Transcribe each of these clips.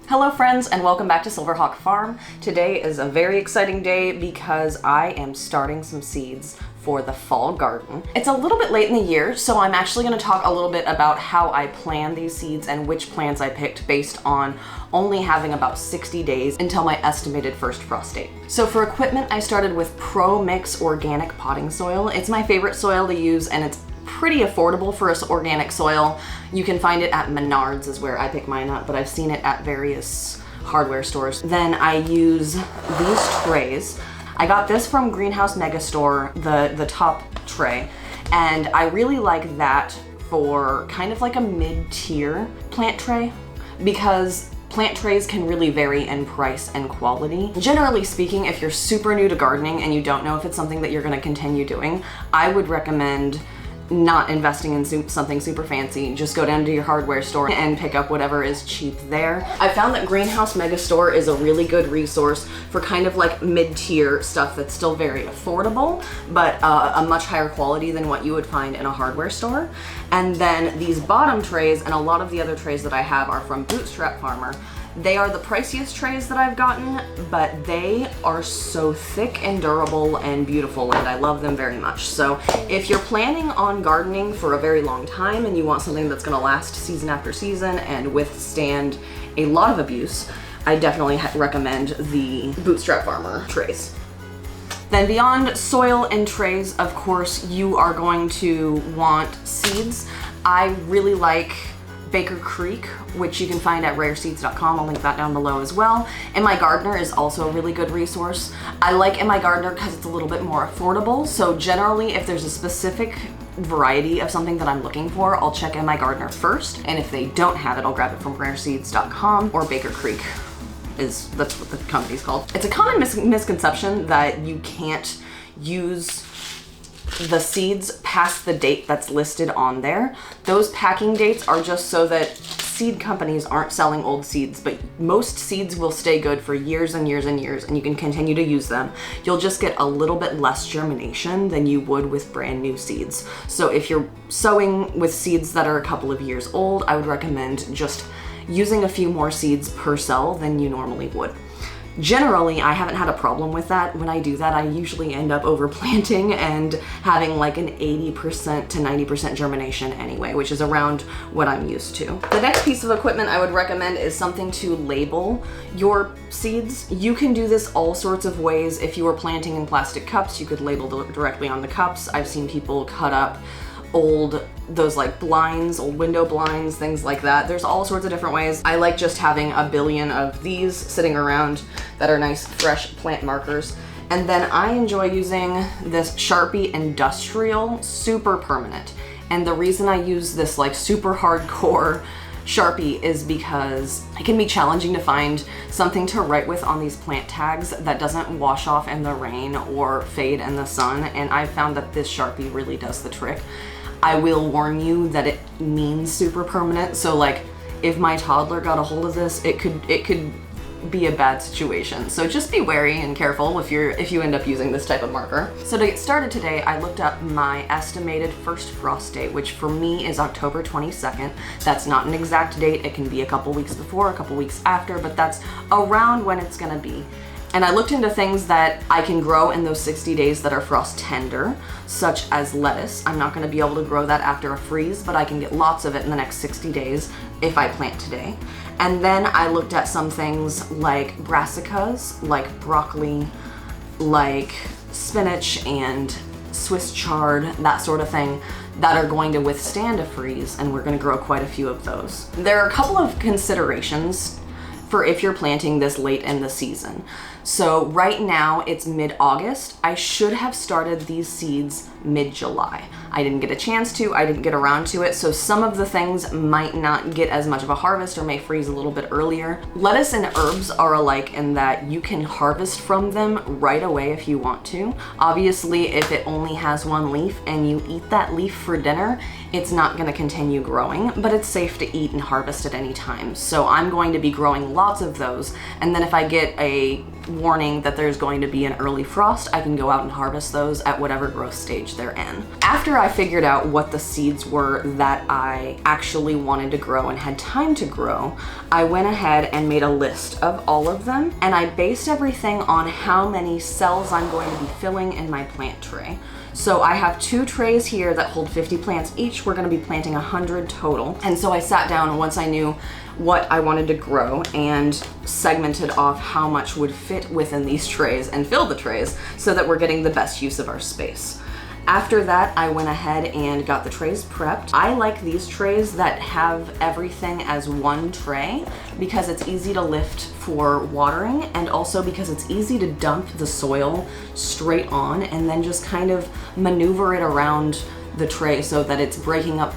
Hello friends and welcome back to Silverhawk Farm. Today is a very exciting day because I am starting some seeds for the fall garden. It's a little bit late in the year, so I'm actually going to talk a little bit about how I plan these seeds and which plants I picked based on only having about 60 days until my estimated first frost date. So for equipment, I started with Pro Mix organic potting soil. It's my favorite soil to use and it's pretty affordable for us organic soil. You can find it at Menards is where I pick mine up, but I've seen it at various hardware stores. Then I use these trays. I got this from Greenhouse Megastore, the top tray, and I really like that for kind of like a mid-tier plant tray because plant trays can really vary in price and quality. Generally speaking, if you're super new to gardening and you don't know if it's something that you're going to continue doing, I would recommend not investing in something super fancy. Just go down to your hardware store and pick up whatever is cheap there. I found that Greenhouse Megastore is a really good resource for kind of like mid-tier stuff that's still very affordable, but a much higher quality than what you would find in a hardware store. And then these bottom trays and a lot of the other trays that I have are from Bootstrap Farmer. They are the priciest trays that I've gotten, but they are so thick and durable and beautiful, and I love them very much. So if you're planning on gardening for a very long time and you want something that's gonna last season after season and withstand a lot of abuse, I definitely recommend the Bootstrap Farmer trays. Then beyond soil and trays, of course, you are going to want seeds. I really like Baker Creek, which you can find at rareseeds.com. I'll link that down below as well. And My Gardener is also a really good resource. I like In My Gardener because it's a little bit more affordable. So generally, if there's a specific variety of something that I'm looking for, I'll check In My Gardener first. And if they don't have it, I'll grab it from rareseeds.com or Baker Creek. That's what the company's called. It's a common misconception that you can't use the seeds past the date that's listed on there. Those packing dates are just so that seed companies aren't selling old seeds, but most seeds will stay good for years and years and years, and you can continue to use them. You'll just get a little bit less germination than you would with brand new seeds. So if you're sowing with seeds that are a couple of years old, I would recommend just using a few more seeds per cell than you normally would. Generally, I haven't had a problem with that. When I do that, I usually end up overplanting and having like an 80% to 90% germination anyway, which is around what I'm used to. The next piece of equipment I would recommend is something to label your seeds. You can do this all sorts of ways. If you were planting in plastic cups, you could label directly on the cups. I've seen people cut up those like blinds, old window blinds, things like that. There's all sorts of different ways. I like just having a billion of these sitting around that are nice, fresh plant markers. And then I enjoy using this Sharpie Industrial Super Permanent. And the reason I use this like super hardcore Sharpie is because it can be challenging to find something to write with on these plant tags that doesn't wash off in the rain or fade in the sun, and I've found that this Sharpie really does the trick. I will warn you that it means super permanent, so like if my toddler got a hold of this, it could be a bad situation. So just be wary and careful if you end up using this type of marker. So to get started today, I looked up my estimated first frost date, which for me is October 22nd. That's not an exact date. It can be a couple weeks before, a couple weeks after, but that's around when it's gonna be. And I looked into things that I can grow in those 60 days that are frost tender, such as lettuce. I'm not gonna be able to grow that after a freeze, but I can get lots of it in the next 60 days if I plant today. And then I looked at some things like brassicas, like broccoli, like spinach and Swiss chard, that sort of thing, that are going to withstand a freeze, and we're gonna grow quite a few of those. There are a couple of considerations for if you're planting this late in the season. So right now it's mid-August. I should have started these seeds mid-July. I didn't get a chance to, I didn't get around to it, so some of the things might not get as much of a harvest or may freeze a little bit earlier. Lettuce and herbs are alike in that you can harvest from them right away if you want to. Obviously, if it only has one leaf and you eat that leaf for dinner, it's not gonna continue growing, but it's safe to eat and harvest at any time. So I'm going to be growing lots of those, and then if I get a warning that there's going to be an early frost, I can go out and harvest those at whatever growth stage they're in. After I figured out what the seeds were that I actually wanted to grow and had time to grow, I went ahead and made a list of all of them, and I based everything on how many cells I'm going to be filling in my plant tray. So I have 2 trays here that hold 50 plants each. We're gonna be planting 100 total. And so I sat down once I knew what I wanted to grow and segmented off how much would fit within these trays and fill the trays so that we're getting the best use of our space. After that, I went ahead and got the trays prepped. I like these trays that have everything as one tray because it's easy to lift for watering, and also because it's easy to dump the soil straight on and then just kind of maneuver it around the tray so that it's breaking up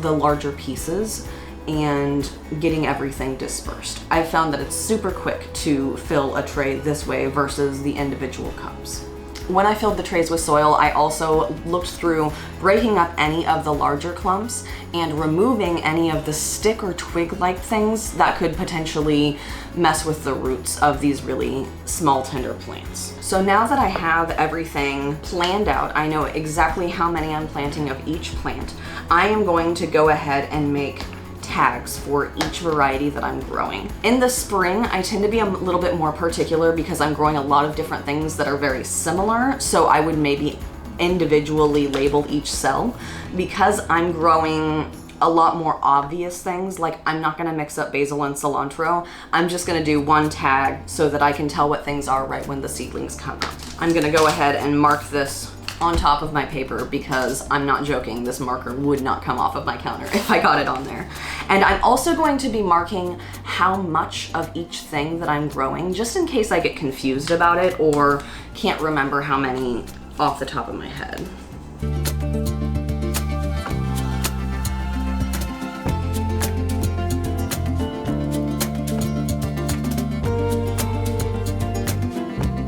the larger pieces and getting everything dispersed. I found that it's super quick to fill a tray this way versus the individual cups. When I filled the trays with soil, I also looked through breaking up any of the larger clumps and removing any of the stick or twig-like things that could potentially mess with the roots of these really small, tender plants. So now that I have everything planned out, I know exactly how many I'm planting of each plant, I am going to go ahead and make tags for each variety that I'm growing. In the spring, I tend to be a little bit more particular because I'm growing a lot of different things that are very similar, so I would maybe individually label each cell. Because I'm growing a lot more obvious things, like I'm not gonna mix up basil and cilantro, I'm just gonna do one tag so that I can tell what things are right when the seedlings come up. I'm gonna go ahead and mark this on top of my paper because I'm not joking, this marker would not come off of my counter if I got it on there. And I'm also going to be marking how much of each thing that I'm growing, just in case I get confused about it or can't remember how many off the top of my head.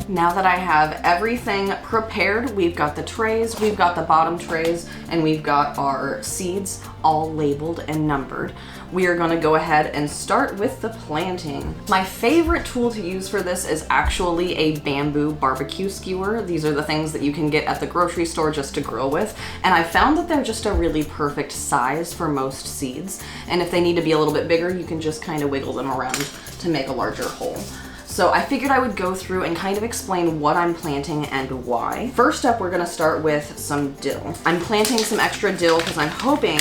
Now that I have everything prepared, we've got the trays, we've got the bottom trays, and we've got our seeds all labeled and numbered. We are gonna go ahead and start with the planting. My favorite tool to use for this is actually a bamboo barbecue skewer. These are the things that you can get at the grocery store just to grill with. And I found that they're just a really perfect size for most seeds. And if they need to be a little bit bigger, you can just kind of wiggle them around to make a larger hole. So I figured I would go through and kind of explain what I'm planting and why. First up, we're gonna start with some dill. I'm planting some extra dill because I'm hoping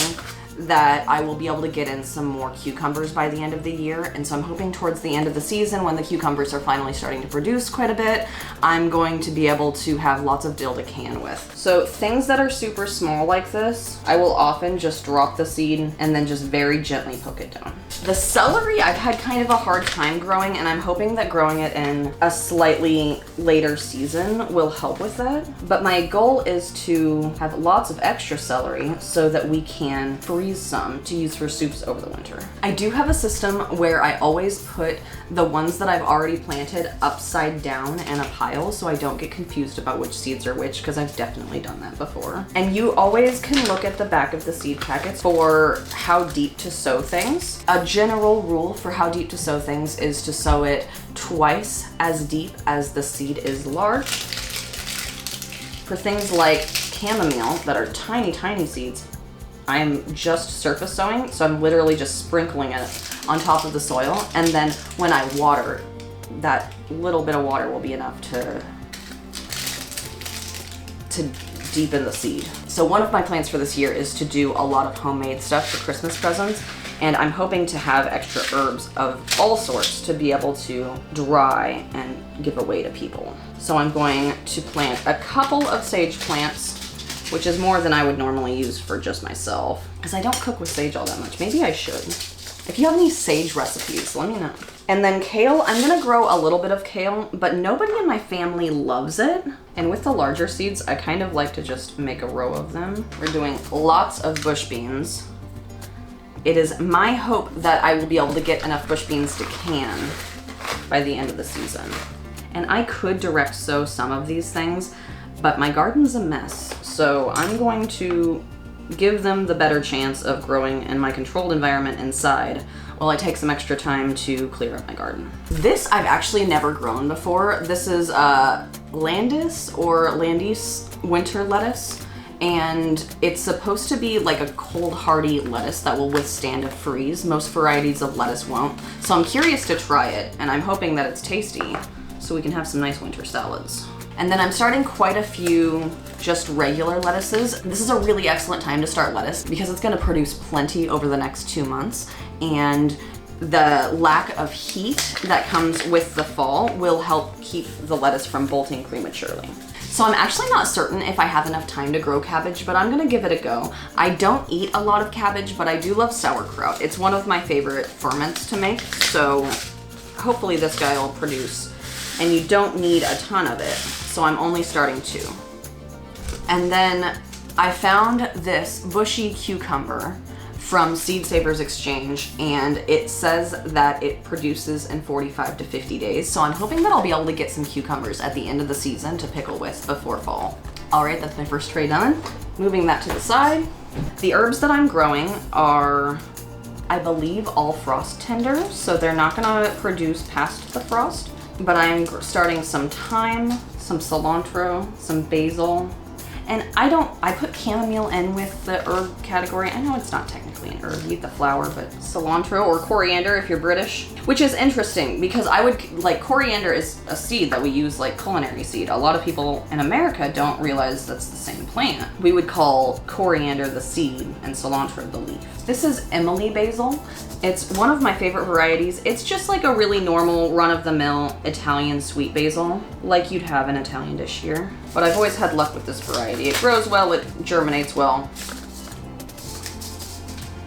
that I will be able to get in some more cucumbers by the end of the year. And so I'm hoping towards the end of the season, when the cucumbers are finally starting to produce quite a bit, I'm going to be able to have lots of dill to can with. So things that are super small like this, I will often just drop the seed and then just very gently poke it down. The celery, I've had kind of a hard time growing, and I'm hoping that growing it in a slightly later season will help with that. But my goal is to have lots of extra celery so that we can freeze some to use for soups over the winter. I do have a system where I always put the ones that I've already planted upside down in a pile so I don't get confused about which seeds are which, because I've definitely done that before. And you always can look at the back of the seed packets for how deep to sow things. A general rule for how deep to sow things is to sow it twice as deep as the seed is large. For things like chamomile that are tiny, tiny seeds, I'm just surface sowing, so I'm literally just sprinkling it on top of the soil, and then when I water, that little bit of water will be enough to deepen the seed. So one of my plans for this year is to do a lot of homemade stuff for Christmas presents, and I'm hoping to have extra herbs of all sorts to be able to dry and give away to people. So I'm going to plant a couple of sage plants, which is more than I would normally use for just myself, because I don't cook with sage all that much. Maybe I should. If you have any sage recipes, let me know. And then kale, I'm gonna grow a little bit of kale, but nobody in my family loves it. And with the larger seeds, I kind of like to just make a row of them. We're doing lots of bush beans. It is my hope that I will be able to get enough bush beans to can by the end of the season. And I could direct sow some of these things, but my garden's a mess, so I'm going to give them the better chance of growing in my controlled environment inside, while I take some extra time to clear up my garden. This I've actually never grown before. This is Landis or Landis winter lettuce, and it's supposed to be like a cold hardy lettuce that will withstand a freeze. Most varieties of lettuce won't. So I'm curious to try it, and I'm hoping that it's tasty so we can have some nice winter salads. And then I'm starting quite a few just regular lettuces. This is a really excellent time to start lettuce because it's gonna produce plenty over the next 2 months, and the lack of heat that comes with the fall will help keep the lettuce from bolting prematurely. So I'm actually not certain if I have enough time to grow cabbage, but I'm gonna give it a go. I don't eat a lot of cabbage, but I do love sauerkraut. It's one of my favorite ferments to make, so hopefully this guy will produce. And you don't need a ton of it, so I'm only starting 2. And then I found this bushy cucumber from Seed Savers Exchange, and it says that it produces in 45 to 50 days. So I'm hoping that I'll be able to get some cucumbers at the end of the season to pickle with before fall. All right, that's my first tray done. Moving that to the side. The herbs that I'm growing are, I believe, all frost tender, so they're not gonna produce past the frost. But I'm starting some thyme, some cilantro, some basil, and I put chamomile in with the herb category. I know it's not technically an herb, you eat the flower, but cilantro or coriander if you're British, which is interesting because coriander is a seed that we use like culinary seed. A lot of people in America don't realize that's the same plant. We would call coriander the seed and cilantro the leaf. This is Emily basil. It's one of my favorite varieties. It's just like a really normal run-of-the-mill Italian sweet basil, like you'd have an Italian dish here. But I've always had luck with this variety. It grows well, it germinates well.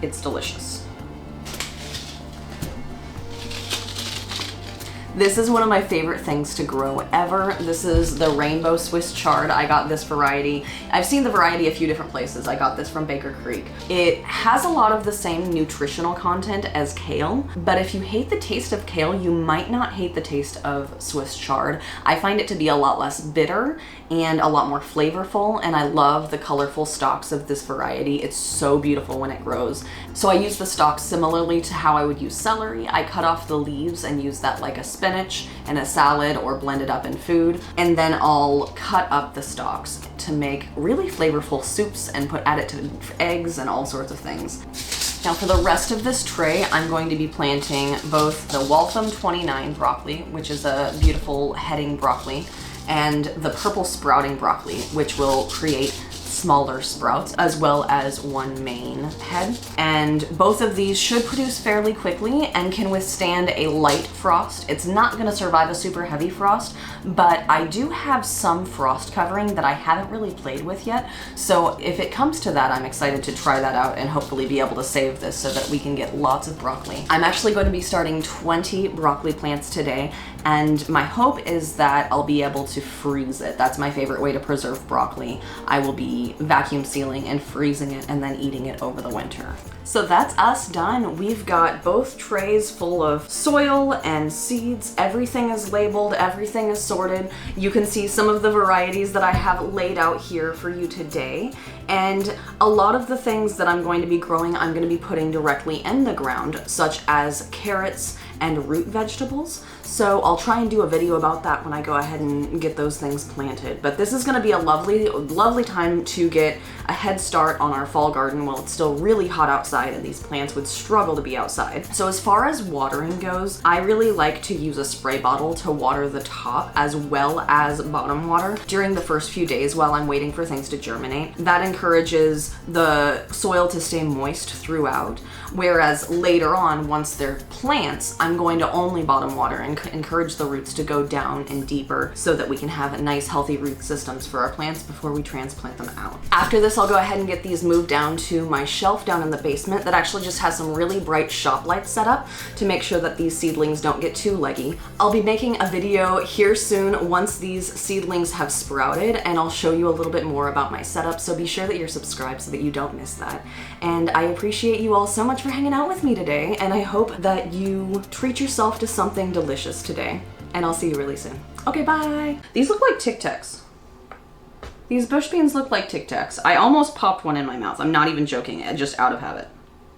It's delicious. This is one of my favorite things to grow ever. This is the rainbow Swiss chard. I got this variety. I've seen the variety a few different places. I got this from Baker Creek. It has a lot of the same nutritional content as kale, but if you hate the taste of kale, you might not hate the taste of Swiss chard. I find it to be a lot less bitter and a lot more flavorful, and I love the colorful stalks of this variety. It's so beautiful when it grows. So I use the stalks similarly to how I would use celery. I cut off the leaves and use that like a spinach in a salad or blend it up in food, and then I'll cut up the stalks to make really flavorful soups and add it to eggs and all sorts of things. Now for the rest of this tray, I'm going to be planting both the Waltham 29 broccoli, which is a beautiful heading broccoli, and the purple sprouting broccoli, which will create smaller sprouts, as well as one main head. And both of these should produce fairly quickly and can withstand a light frost. It's not going to survive a super heavy frost, but I do have some frost covering that I haven't really played with yet. So if it comes to that, I'm excited to try that out and hopefully be able to save this so that we can get lots of broccoli. I'm actually going to be starting 20 broccoli plants today, and my hope is that I'll be able to freeze it. That's my favorite way to preserve broccoli. I will be vacuum sealing and freezing it and then eating it over the winter. So that's us done. We've got both trays full of soil and seeds. Everything is labeled, everything is sorted. You can see some of the varieties that I have laid out here for you today. And a lot of the things that I'm going to be growing, I'm going to be putting directly in the ground, such as carrots and root vegetables. So I'll try and do a video about that when I go ahead and get those things planted. But this is going to be a lovely time to get a head start on our fall garden while it's still really hot outside and these plants would struggle to be outside. So as far as watering goes, I really like to use a spray bottle to water the top as well as bottom water during the first few days while I'm waiting for things to germinate. That encourages the soil to stay moist throughout, whereas later on, once they're plants, I'm going to only bottom water and encourage the roots to go down and deeper so that we can have nice healthy root systems for our plants before we transplant them out. After this, I'll go ahead and get these moved down to my shelf down in the basement that actually just has some really bright shop lights set up to make sure that these seedlings don't get too leggy. I'll be making a video here soon once these seedlings have sprouted, and I'll show you a little bit more about my setup, so be sure that you're subscribed so that you don't miss that. And I appreciate you all so much for hanging out with me today, and I hope that you treat yourself to something delicious today. And I'll see you really soon. Okay, bye! These look like Tic Tacs. These bush beans look like Tic Tacs. I almost popped one in my mouth. I'm not even joking, just out of habit.